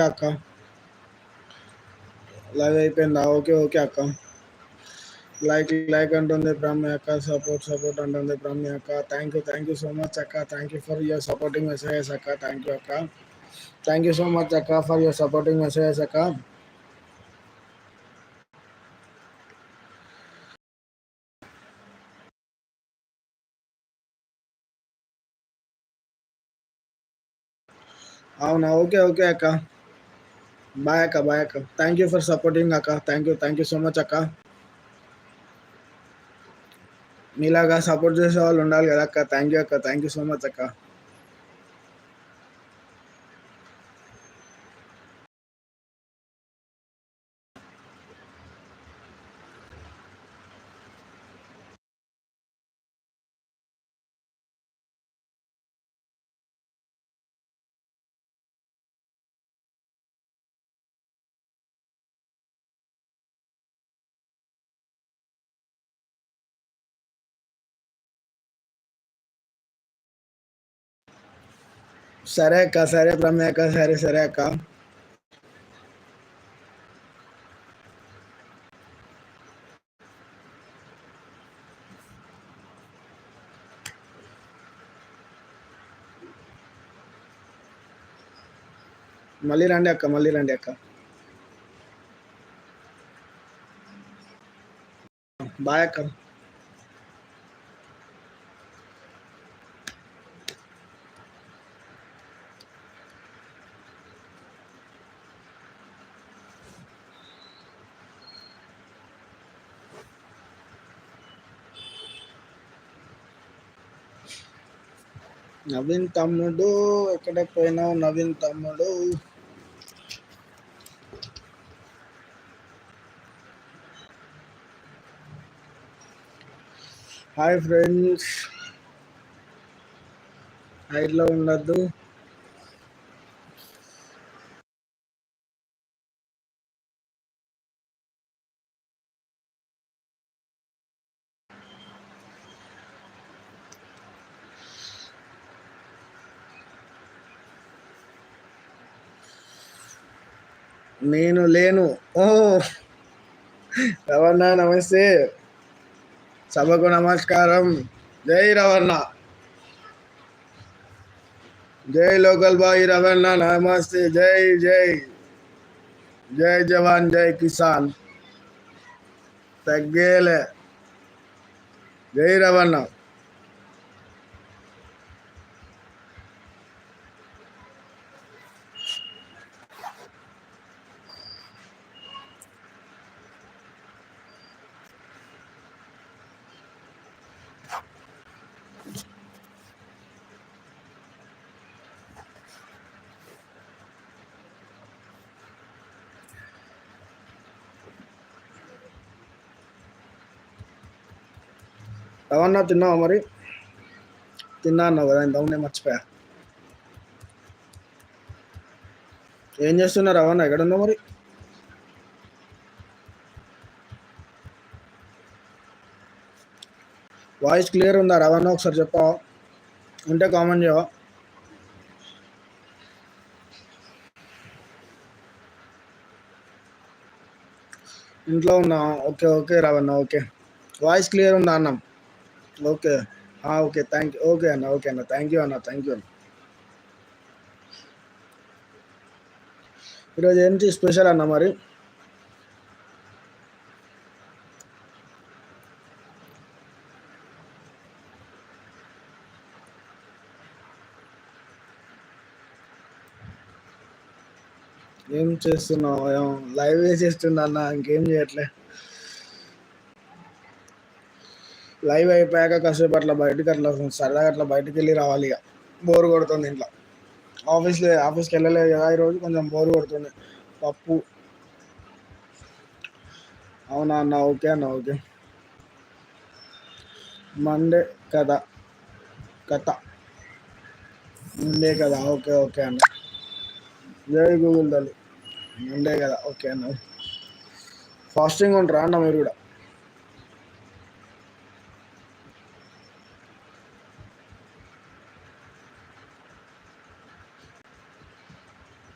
అక్క లైవ్ అయిపోయిందా? Okay okay అక్క. లైక్ అంటుంది బ్రాహ్మి అక్క. సపోర్ట్ అంటుంది బ్రాహ్మి అక్క. థ్యాంక్ యూ సో మచ్ అక్క. Thank you for your supporting messages అక్క. థ్యాంక్ యూ అక్క. థ్యాంక్ యూ సో మచ్ అక్క ఫర్ యువర్ సపోర్టింగ్ మెసేజెస్ అక్క. అవునా? ఓకే ఓకే అక్క. బాయ్ అక్క. బాయ్ అక్క. థ్యాంక్ యూ ఫర్ సపోర్టింగ్ అక్క. థ్యాంక్ యూ సో మచ్ అక్క. మీలాగా సపోర్ట్ చేసే వాళ్ళు ఉండాలి కదా అక్క. థ్యాంక్ యూ అక్క. థ్యాంక్ యూ సో మచ్ అక్క. సరే అక్క. సరే బ్రహ్మ అక్క. సరే అక్క. మళ్ళీ రండి అక్క. బాయ్ అక్క. నవీన్ తమ్ముడు ఎక్కడికి పోయినావు నవీన్ తమ్ముడు? Hi friends. హైట్లో ఉండద్దు. నేను లేను. ఓ రవణ నమస్తే. సభకు నమస్కారం. జై రవణ. జై లోకల్ బాయ్ రవణ నమస్తే. జై జవాన్ జై కిసాన్. తగ్గేలే. జై రవణ. రవణ తిన్నావా మరి? తిన్నా అన్నావు కదా ఇంతకుముందే, మర్చిపోయా. ఏం చేస్తున్నారు రవణ? ఎక్కడున్నావు మరి? వాయిస్ క్లియర్ ఉందా రవణ? ఒకసారి చెప్పావా? ఉంటే కామెంట్ చేయవా? ఇంట్లో ఉన్నా. ఓకే ఓకే రవణ. ఓకే. వాయిస్ క్లియర్ ఉందా అన్న? Okay okay. Thank you. Okay అన్న. థ్యాంక్ యూ అన్న. ఈరోజు ఏంటి స్పెషల్ అన్న మరి? ఏం చేస్తున్నావు? లైవ్ వేసేస్తున్నా అన్న. ఇంకేం చేయట్లే. లైవ్ అయిపోయాక కాసేపు అట్లా సరదాగా అట్లా బయటకు వెళ్ళి రావాలి. ఇక బోర్ కొడుతుంది ఇంట్లో. ఆఫీస్కి వెళ్ళలేదు కదా ఈరోజు, కొంచెం బోర్ కొడుతుంది. పప్పు. అవునా అన్న? ఓకే అన్న. ఓకే. మండే కదా కథ. మండే కదా. ఓకే అన్న. జై గూగుల్ తల్లి. మండే కదా. ఓకే అన్న. ఫాస్టింగ్ ఉంటారా అన్న మీరు కూడా?